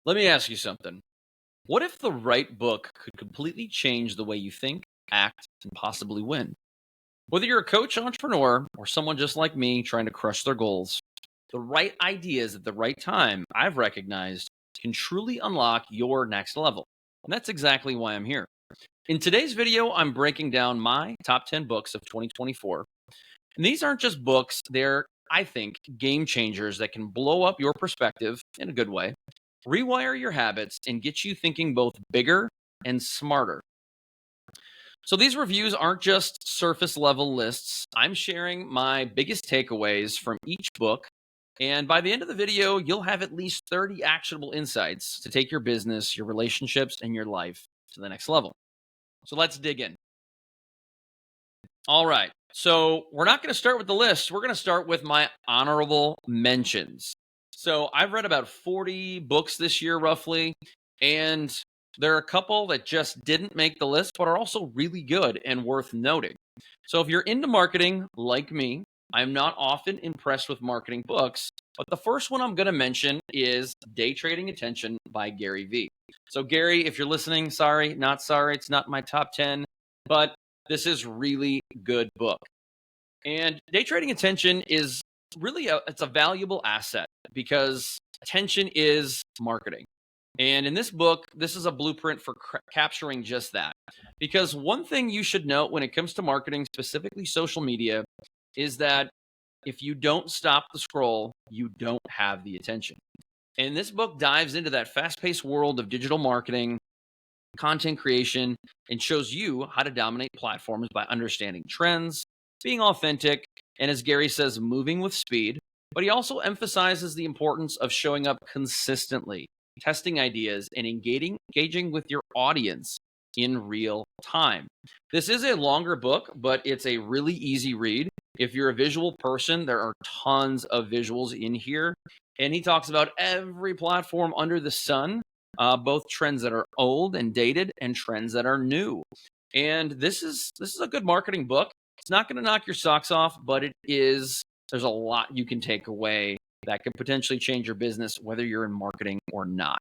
Let me ask you something. What if the right book could completely change the way you think, act, and possibly win? Whether you're a coach, entrepreneur, or someone just like me trying to crush their goals, the right ideas at the right time, I've recognized, can truly unlock your next level. And that's exactly why I'm here. In today's video, I'm breaking down my top 10 books of 2024. And these aren't just books, they're, I think, game changers that can blow up your perspective in a good way, rewire your habits, and get you thinking both bigger and smarter. So these reviews aren't just surface level lists. I'm sharing my biggest takeaways from each book. And by the end of the video, you'll have at least 30 actionable insights to take your business, your relationships, and your life to the next level. So let's dig in. All right. So we're not going to start with the list. We're going to start with my honorable mentions. So I've read about 40 books this year, roughly. And there are a couple that just didn't make the list, but are also really good and worth noting. So if you're into marketing like me, I'm not often impressed with marketing books, but the first one I'm going to mention is Day Trading Attention by Gary Vee. So Gary, if you're listening, sorry, not sorry, it's not my top 10, but this is really good book. And Day Trading Attention is really it's a valuable asset because attention is marketing. And in this book, this is a blueprint for capturing just that. Because one thing you should note when it comes to marketing, specifically social media, is that if you don't stop the scroll, you don't have the attention. And this book dives into that fast-paced world of digital marketing, content creation, and shows you how to dominate platforms by understanding trends, being authentic, and as Gary says, moving with speed. But he also emphasizes the importance of showing up consistently, testing ideas, and engaging with your audience in real time. This is a longer book, but it's a really easy read. If you're a visual person, there are tons of visuals in here. And he talks about every platform under the sun, both trends that are old and dated and trends that are new. And this is a good marketing book. It's not going to knock your socks off, but there's a lot you can take away that could potentially change your business, whether you're in marketing or not.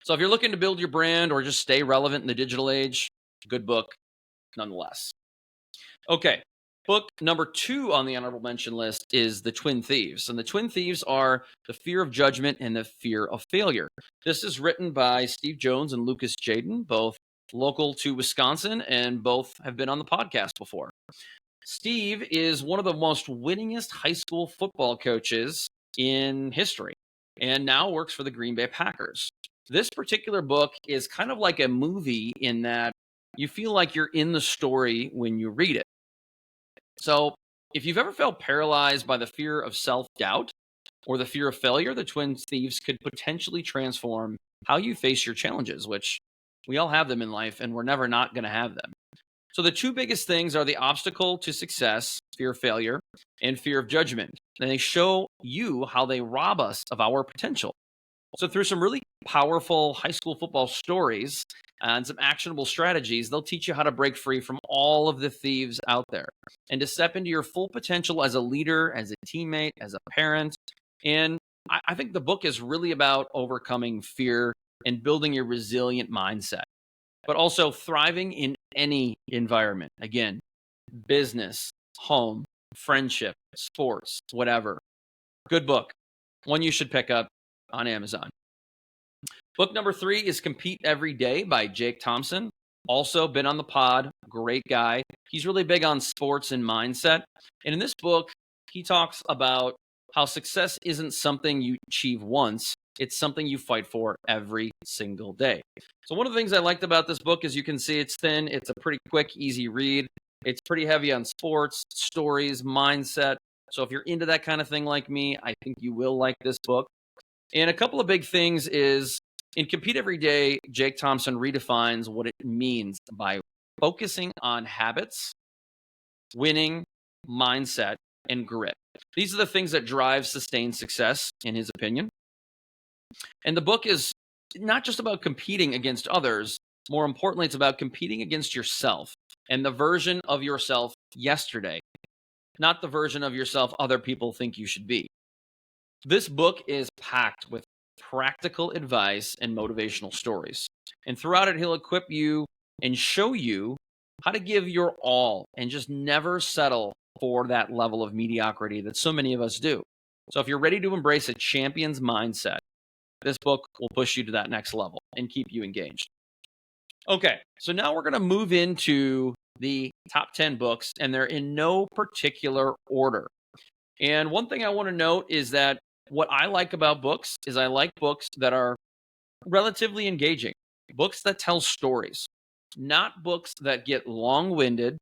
So if you're looking to build your brand or just stay relevant in the digital age, good book nonetheless. Okay, book number 2 on the honorable mention list is The Twin Thieves. And the Twin Thieves are the fear of judgment and the fear of failure. This is written by Steve Jones and Lucas Jaden, both local to Wisconsin, and both have been on the podcast before. Steve is one of the most winningest high school football coaches in history and now works for the Green Bay Packers. This particular book is kind of like a movie in that you feel like you're in the story when you read it. So if you've ever felt paralyzed by the fear of self-doubt or the fear of failure, the Twin Thieves could potentially transform how you face your challenges, which we all have them in life and we're never not going to have them. So the two biggest things are the obstacle to success, fear of failure, and fear of judgment. And they show you how they rob us of our potential. So through some really powerful high school football stories and some actionable strategies, they'll teach you how to break free from all of the thieves out there and to step into your full potential as a leader, as a teammate, as a parent. And I think the book is really about overcoming fear and building your resilient mindset, but also thriving in any environment. Again, business, home, friendship, sports, whatever. Good book. One you should pick up on Amazon. Book number 3 is Compete Every Day by Jake Thompson. Also been on the pod, great guy. He's really big on sports and mindset. And in this book, he talks about how success isn't something you achieve once. It's something you fight for every single day. So one of the things I liked about this book is you can see it's thin. It's a pretty quick, easy read. It's pretty heavy on sports, stories, mindset. So if you're into that kind of thing like me, I think you will like this book. And a couple of big things is in Compete Every Day, Jake Thompson redefines what it means by focusing on habits, winning, mindset, and grit. These are the things that drive sustained success, in his opinion. And the book is not just about competing against others. More importantly, it's about competing against yourself and the version of yourself yesterday, not the version of yourself other people think you should be. This book is packed with practical advice and motivational stories. And throughout it, he'll equip you and show you how to give your all and just never settle for that level of mediocrity that so many of us do. So if you're ready to embrace a champion's mindset, this book will push you to that next level and keep you engaged. Okay, so now we're going to move into the top 10 books, and they're in no particular order. And one thing I want to note is that what I like about books is I like books that are relatively engaging, books that tell stories, not books that get long-winded,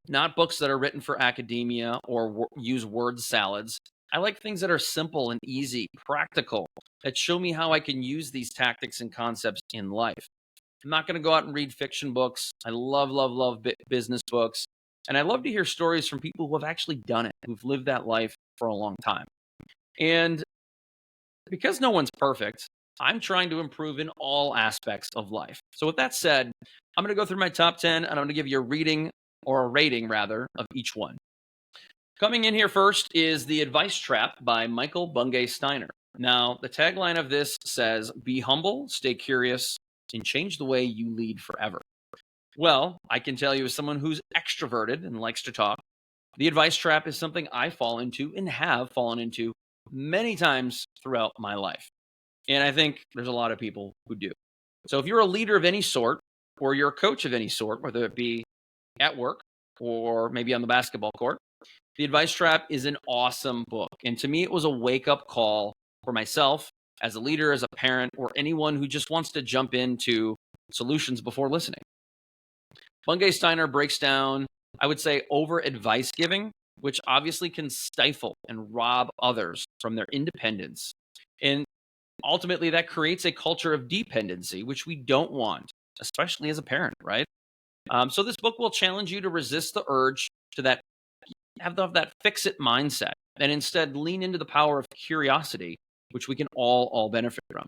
not books that are written for academia or use word salads. I like things that are simple and easy, practical, that show me how I can use these tactics and concepts in life. I'm not going to go out and read fiction books. I love, love, love business books. And I love to hear stories from people who have actually done it, who've lived that life for a long time. And because no one's perfect, I'm trying to improve in all aspects of life. So with that said, I'm going to go through my top 10 and I'm going to give you a reading or a rating rather of each one. Coming in here first is The Advice Trap by Michael Bungay Steiner. Now, the tagline of this says, "Be humble, stay curious, and change the way you lead forever." Well, I can tell you as someone who's extroverted and likes to talk, the advice trap is something I fall into and have fallen into many times throughout my life. And I think there's a lot of people who do. So if you're a leader of any sort, or you're a coach of any sort, whether it be at work or maybe on the basketball court, The Advice Trap is an awesome book. And to me, it was a wake-up call for myself as a leader, as a parent, or anyone who just wants to jump into solutions before listening. Bungay Steiner breaks down, I would say, over advice giving, which obviously can stifle and rob others from their independence. And ultimately, that creates a culture of dependency, which we don't want, especially as a parent, right? So this book will challenge you to resist the urge to have that fix-it mindset and instead lean into the power of curiosity, which we can all benefit from.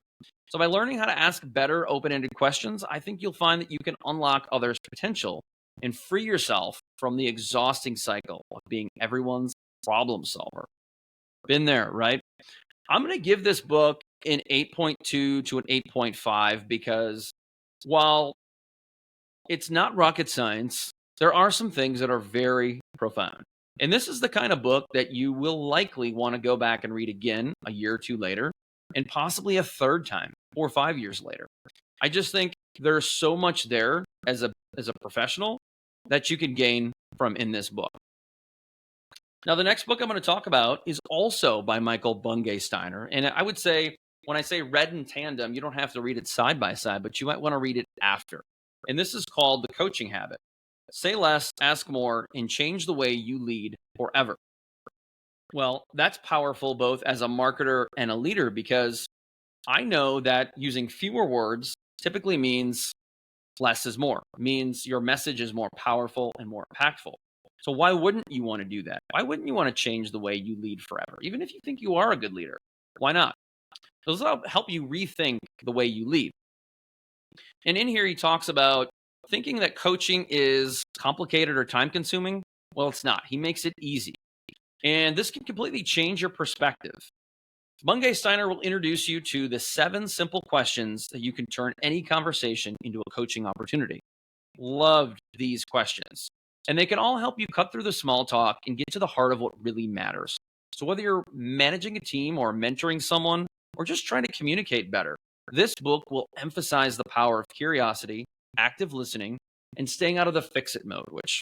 So by learning how to ask better open-ended questions, I think you'll find that you can unlock others' potential and free yourself from the exhausting cycle of being everyone's problem solver. Been there, right? I'm going to give this book an 8.2 to an 8.5 because while it's not rocket science, there are some things that are very profound. And this is the kind of book that you will likely want to go back and read again a year or two later, and possibly a third time, 4 or 5 years later. I just think there's so much there as a professional that you can gain from in this book. Now, the next book I'm going to talk about is also by Michael Bungay Steiner. And I would say, when I say read in tandem, you don't have to read it side by side, but you might want to read it after. And this is called The Coaching Habit. Say less, ask more, and change the way you lead forever. Well, that's powerful both as a marketer and a leader because I know that using fewer words typically means less is more, means your message is more powerful and more impactful. So why wouldn't you want to do that? Why wouldn't you want to change the way you lead forever? Even if you think you are a good leader, why not? Those will help you rethink the way you lead. And in here, he talks about thinking that coaching is complicated or time-consuming. Well, it's not. He makes it easy. And this can completely change your perspective. Bungay Steiner will introduce you to the 7 simple questions that you can turn any conversation into a coaching opportunity. Loved these questions. And they can all help you cut through the small talk and get to the heart of what really matters. So whether you're managing a team or mentoring someone or just trying to communicate better, this book will emphasize the power of curiosity, active listening, and staying out of the fix-it mode, which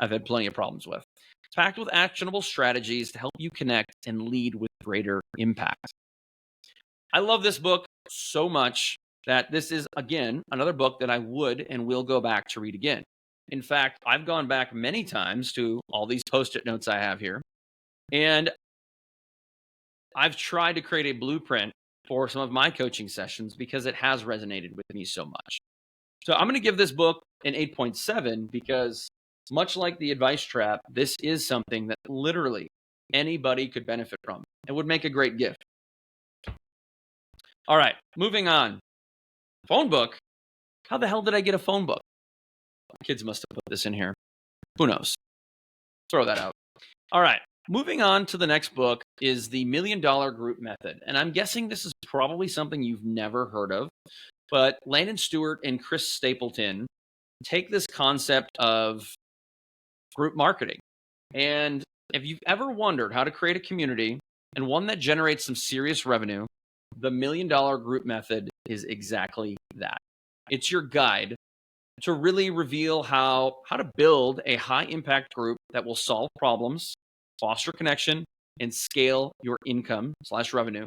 I've had plenty of problems with. It's packed with actionable strategies to help you connect and lead with greater impact. I love this book so much that this is, again, another book that I would and will go back to read again. In fact, I've gone back many times to all these Post-it notes I have here, and I've tried to create a blueprint for some of my coaching sessions because it has resonated with me so much. So I'm going to give this book an 8.7 because much like The Advice Trap, this is something that literally anybody could benefit from and would make a great gift. All right, moving on. Phone book. How the hell did I get a phone book? Kids must have put this in here. Who knows? Throw that out. All right, moving on to the next book. is the $1 Million Group Method. And I'm guessing this is probably something you've never heard of, but Landon Stewart and Chris Stapleton take this concept of group marketing. And if you've ever wondered how to create a community and one that generates some serious revenue, the $1 Million Group Method is exactly that. It's your guide to really reveal how to build a high impact group that will solve problems, foster connection, and scale your income/revenue.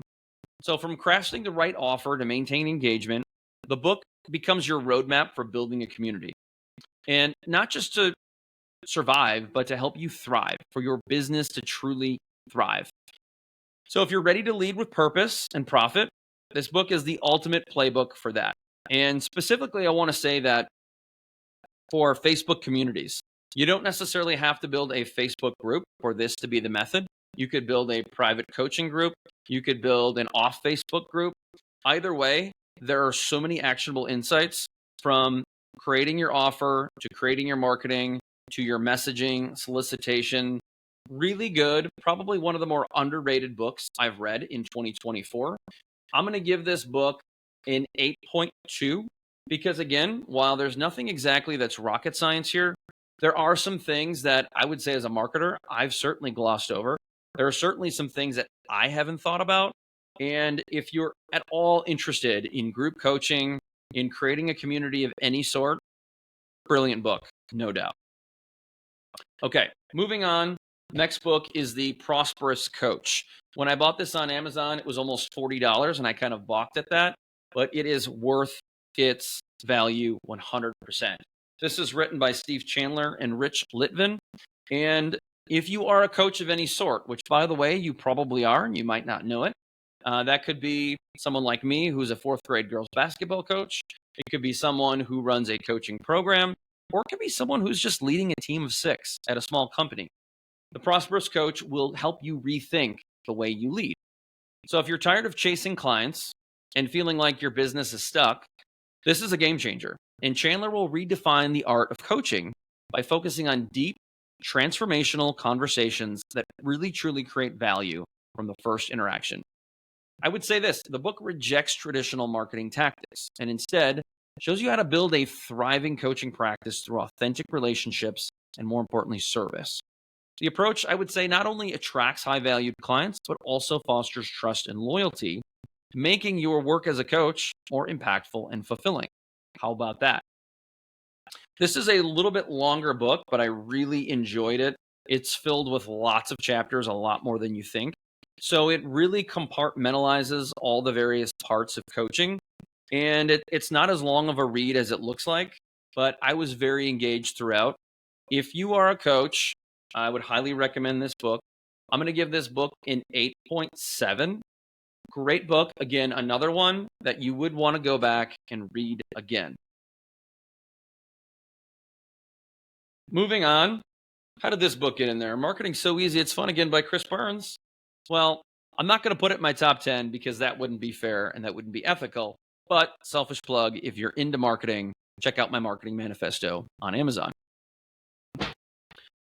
So from crafting the right offer to maintain engagement, the book becomes your roadmap for building a community. And not just to survive, but to help you thrive, for your business to truly thrive. So if you're ready to lead with purpose and profit, this book is the ultimate playbook for that. And specifically, I want to say that for Facebook communities, you don't necessarily have to build a Facebook group for this to be the method. You could build a private coaching group. You could build an off Facebook group. Either way, there are so many actionable insights, from creating your offer to creating your marketing to your messaging, solicitation. Really good, probably one of the more underrated books I've read in 2024. I'm going to give this book an 8.2 because, again, while there's nothing exactly that's rocket science here, there are some things that I would say as a marketer, I've certainly glossed over. There are certainly some things that I haven't thought about. And if you're at all interested in group coaching, in creating a community of any sort, brilliant book, no doubt. Okay, moving on. Next book is The Prosperous Coach. When I bought this on Amazon, it was almost $40, and I kind of balked at that, but it is worth its value 100%. This is written by Steve Chandler and Rich Litvin. And if you are a coach of any sort, which, by the way, you probably are, and you might not know it, that could be someone like me who's a fourth grade girls basketball coach. It could be someone who runs a coaching program, or it could be someone who's just leading a team of 6 at a small company. The Prosperous Coach will help you rethink the way you lead. So if you're tired of chasing clients and feeling like your business is stuck, this is a game changer. And Chandler will redefine the art of coaching by focusing on deep, transformational conversations that really, truly create value from the first interaction. I would say this: the book rejects traditional marketing tactics and instead shows you how to build a thriving coaching practice through authentic relationships and, more importantly, service. The approach, I would say, not only attracts high-valued clients, but also fosters trust and loyalty, making your work as a coach more impactful and fulfilling. How about that? This is a little bit longer book, but I really enjoyed it. It's filled with lots of chapters, a lot more than you think. So it really compartmentalizes all the various parts of coaching. And it's not as long of a read as it looks like, but I was very engaged throughout. If you are a coach, I would highly recommend this book. I'm going to give this book an 8.7. Great book. Again, another one that you would want to go back and read again. Moving on. How did this book get in there? Marketing So Easy, It's Fun Again by Chris Burns. Well, I'm not going to put it in my top 10 because that wouldn't be fair and that wouldn't be ethical. But selfish plug, if you're into marketing, check out my marketing manifesto on Amazon.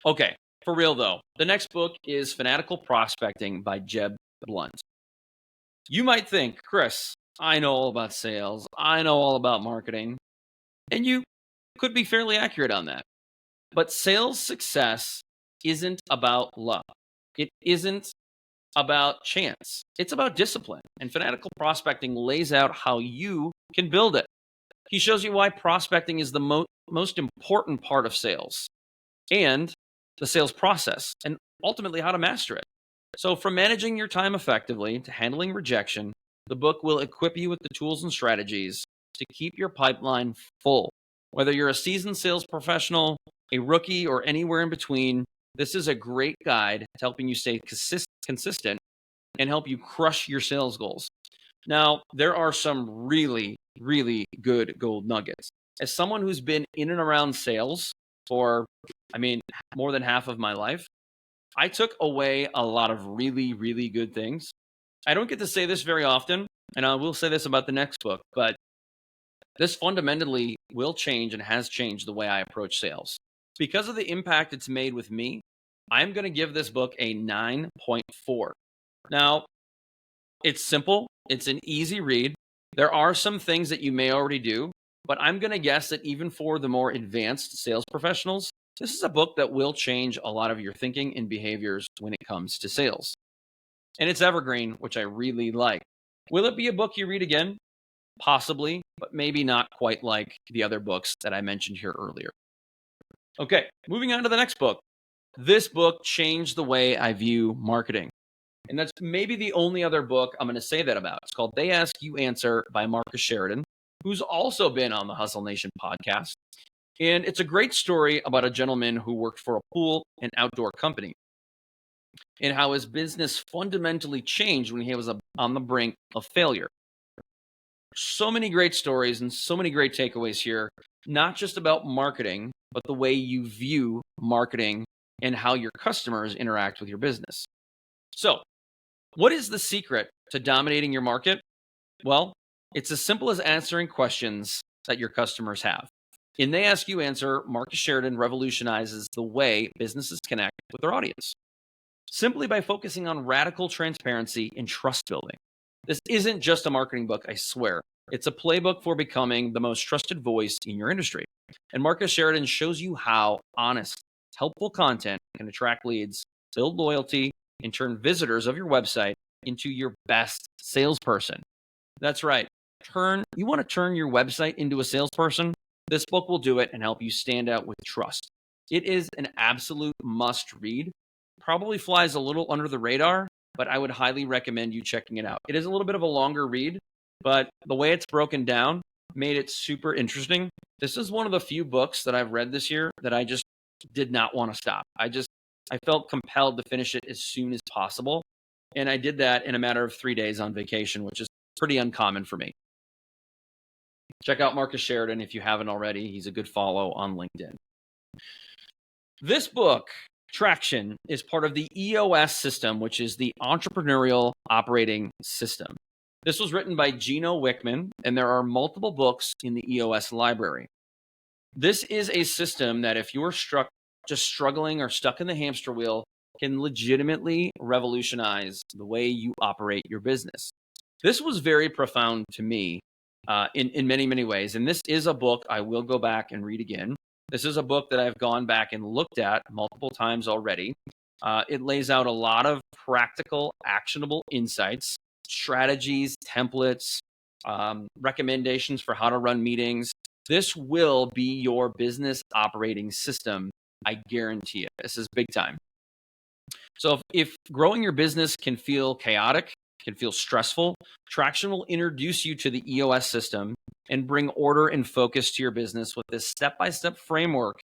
Okay, for real though, the next book is Fanatical Prospecting by Jeb Blunt. You might think, Chris, I know all about sales. I know all about marketing. And you could be fairly accurate on that. But sales success isn't about luck. It isn't about chance. It's about discipline. And Fanatical Prospecting lays out how you can build it. He shows you why prospecting is the most important part of sales and the sales process, and ultimately how to master it. So from managing your time effectively to handling rejection, the book will equip you with the tools and strategies to keep your pipeline full. Whether you're a seasoned sales professional, a rookie, or anywhere in between, this is a great guide to helping you stay consistent and help you crush your sales goals. Now, there are some really, really good gold nuggets. As someone who's been in and around sales for, more than half of my life, I took away a lot of really, really good things. I don't get to say this very often, and I will say this about the next book, but this fundamentally will change and has changed the way I approach sales. Because of the impact it's made with me, I'm going to give this book a 9.4. Now, it's simple, it's an easy read. There are some things that you may already do, but I'm going to guess that even for the more advanced sales professionals, this is a book that will change a lot of your thinking and behaviors when it comes to sales. And it's evergreen, which I really like. Will it be a book you read again? Possibly, but maybe not quite like the other books that I mentioned here earlier. Okay, moving on to the next book. This book changed the way I view marketing. And that's maybe the only other book I'm going to say that about. It's called They Ask You Answer by Marcus Sheridan, who's also been on the Hustle Nation podcast. And it's a great story about a gentleman who worked for a pool and outdoor company and how his business fundamentally changed when he was on the brink of failure. So many great stories and so many great takeaways here, not just about marketing, but the way you view marketing and how your customers interact with your business. So, what is the secret to dominating your market? Well, it's as simple as answering questions that your customers have. And They Ask You Answer, Marcus Sheridan revolutionizes the way businesses connect with their audience simply by focusing on radical transparency and trust building. This isn't just a marketing book, I swear. It's a playbook for becoming the most trusted voice in your industry. And Marcus Sheridan shows you how honest, helpful content can attract leads, build loyalty, and turn visitors of your website into your best salesperson. That's right. You want to turn your website into a salesperson? This book will do it and help you stand out with trust. It is an absolute must read. Probably flies a little under the radar, but I would highly recommend you checking it out. It is a little bit of a longer read, but the way it's broken down made it super interesting. This is one of the few books that I've read this year that I just did not want to stop. I felt compelled to finish it as soon as possible. And I did that in a matter of 3 days on vacation, which is pretty uncommon for me. Check out Marcus Sheridan if you haven't already. He's a good follow on LinkedIn. This book, Traction, is part of the EOS system, which is the Entrepreneurial Operating System. This was written by Gino Wickman, and there are multiple books in the EOS library. This is a system that if you're struggling or stuck in the hamster wheel, can legitimately revolutionize the way you operate your business. This was very profound to me in many, many ways. And this is a book I will go back and read again. This is a book that I've gone back and looked at multiple times already. It lays out a lot of practical, actionable insights, strategies, templates, recommendations for how to run meetings. This will be your business operating system. I guarantee it. This is big time. So if growing your business can feel chaotic, can feel stressful, Traction will introduce you to the EOS system and bring order and focus to your business with this step-by-step framework.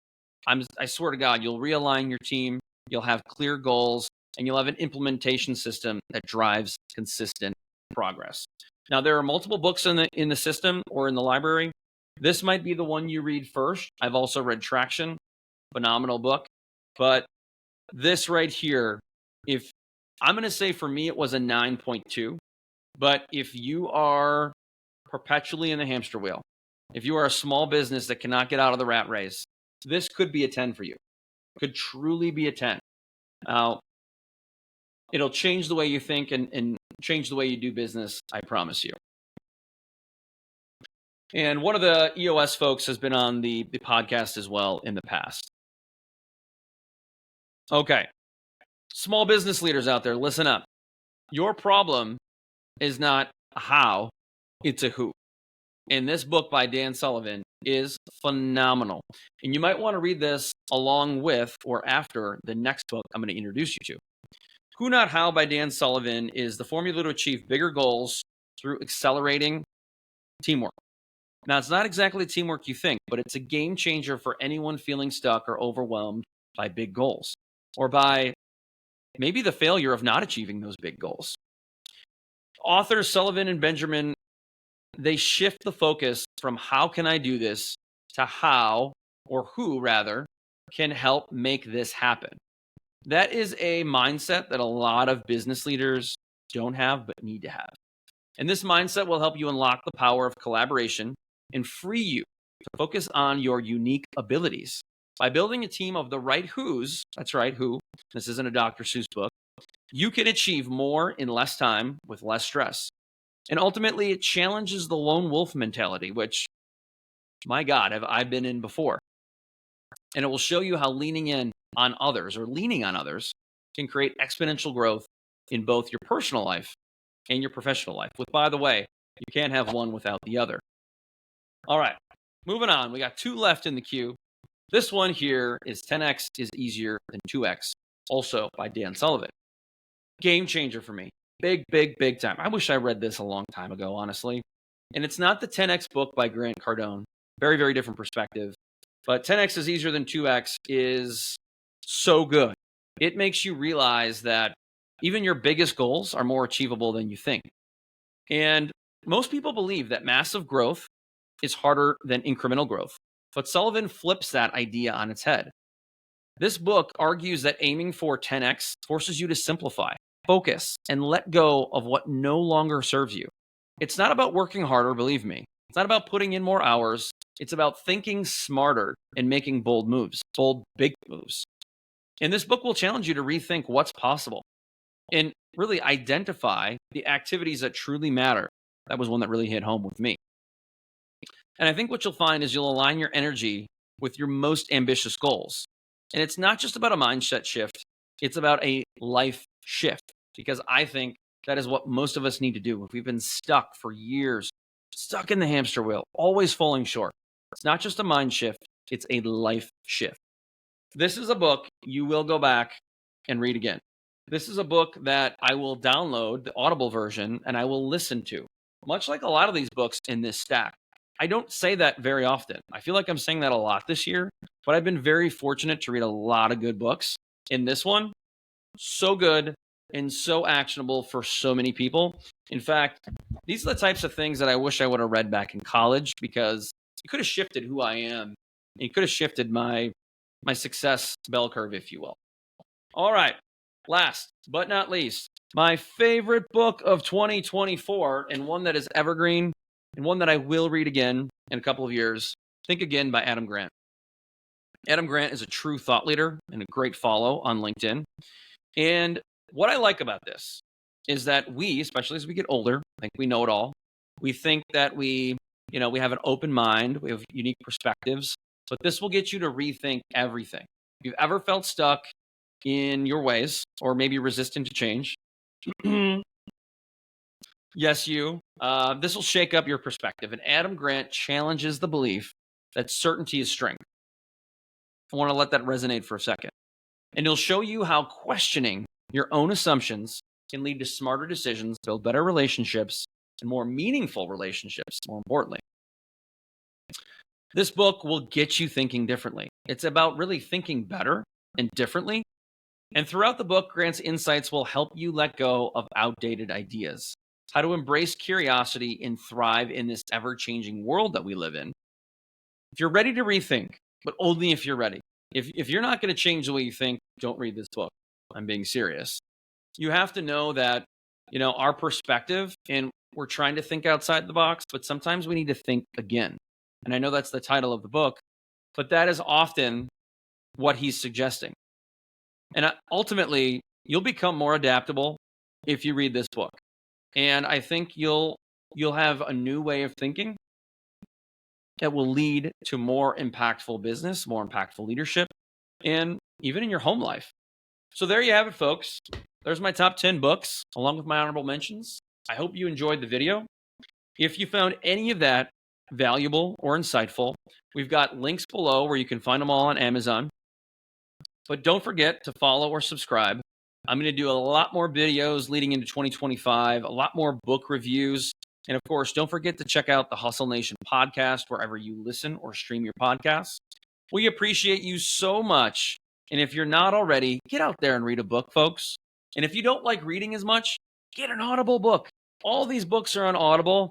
I swear to God, you'll realign your team, you'll have clear goals, and you'll have an implementation system that drives consistent progress. Now, there are multiple books in the system or in the library. This might be the one you read first. I've also read Traction, phenomenal book. But this right here, if I'm going to say for me, it was a 9.2. But if you are perpetually in the hamster wheel, if you are a small business that cannot get out of the rat race, this could be a 10 for you. Could truly be a 10. Now, it'll change the way you think and change the way you do business, I promise you. And one of the EOS folks has been on the podcast as well in the past. Okay. Small business leaders out there, listen up. Your problem is not a how, it's a who. And this book by Dan Sullivan is phenomenal. And you might want to read this along with or after the next book I'm going to introduce you to. Who Not How by Dan Sullivan is the formula to achieve bigger goals through accelerating teamwork. Now, it's not exactly the teamwork you think, but it's a game changer for anyone feeling stuck or overwhelmed by big goals or by maybe the failure of not achieving those big goals. Authors Sullivan and Benjamin, they shift the focus from how can I do this to how, or who rather, can help make this happen. That is a mindset that a lot of business leaders don't have but need to have. And this mindset will help you unlock the power of collaboration and free you to focus on your unique abilities. By building a team of the right who's, that's right, who, this isn't a Dr. Seuss book, You can achieve more in less time with less stress. And ultimately, it challenges the lone wolf mentality, which, my God, have I been in before. And it will show you how leaning in on others or leaning on others can create exponential growth in both your personal life and your professional life. With, by the way, you can't have one without the other. All right, moving on. We got 2 left in the queue. This one here is 10x is easier than 2x, also by Dan Sullivan. Game changer for me. Big, big, big time. I wish I read this a long time ago, honestly. And it's not the 10x book by Grant Cardone. Very, very different perspective. But 10x is easier than 2x is so good. It makes you realize that even your biggest goals are more achievable than you think. And most people believe that massive growth is harder than incremental growth. But Sullivan flips that idea on its head. This book argues that aiming for 10x forces you to simplify, focus, and let go of what no longer serves you. It's not about working harder, believe me. It's not about putting in more hours. It's about thinking smarter and making bold moves, bold, big moves. And this book will challenge you to rethink what's possible and really identify the activities that truly matter. That was one that really hit home with me. And I think what you'll find is you'll align your energy with your most ambitious goals. And it's not just about a mindset shift, it's about a life shift, because I think that is what most of us need to do. If we've been stuck for years, stuck in the hamster wheel, always falling short, it's not just a mind shift, it's a life shift. This is a book you will go back and read again. This is a book that I will download, the Audible version, and I will listen to, much like a lot of these books in this stack. I don't say that very often. I feel like I'm saying that a lot this year, but I've been very fortunate to read a lot of good books. In this one, so good and so actionable for so many people. In fact, these are the types of things that I wish I would have read back in college, because it could have shifted who I am. It could have shifted my success bell curve, if you will. All right, last but not least, my favorite book of 2024, and one that is evergreen, and one that I will read again in a couple of years, Think Again by Adam Grant. Adam Grant is a true thought leader and a great follow on LinkedIn. And what I like about this is that we, especially as we get older, I think we know it all. We think that we have an open mind, we have unique perspectives, but this will get you to rethink everything. If you've ever felt stuck in your ways or maybe resistant to change, yes, this will shake up your perspective. And Adam Grant challenges the belief that certainty is strength. I want to let that resonate for a second. And he'll show you how questioning your own assumptions can lead to smarter decisions, build better relationships, and more meaningful relationships, more importantly. This book will get you thinking differently. It's about really thinking better and differently. And throughout the book, Grant's insights will help you let go of outdated ideas, how to embrace curiosity and thrive in this ever-changing world that we live in. If you're ready to rethink, but only if you're ready. If you're not going to change the way you think, don't read this book. I'm being serious. You have to know that, our perspective, and we're trying to think outside the box, but sometimes we need to think again. And I know that's the title of the book, but that is often what he's suggesting. And ultimately, you'll become more adaptable if you read this book. And I think you'll have a new way of thinking that will lead to more impactful business, more impactful leadership, and even in your home life. So there you have it, folks. There's my top 10 books, along with my honorable mentions. I hope you enjoyed the video. If you found any of that valuable or insightful, we've got links below where you can find them all on Amazon. But don't forget to follow or subscribe. I'm going to do a lot more videos leading into 2025, a lot more book reviews. And of course, don't forget to check out the Hustle Nation podcast wherever you listen or stream your podcasts. We appreciate you so much. And if you're not already, get out there and read a book, folks. And if you don't like reading as much, get an Audible book. All these books are on Audible.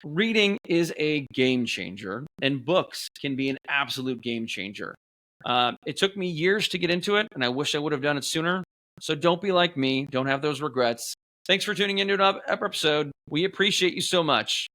Reading is a game changer, and books can be an absolute game changer. It took me years to get into it, and I wish I would have done it sooner. So don't be like me. Don't have those regrets. Thanks for tuning into another episode. We appreciate you so much.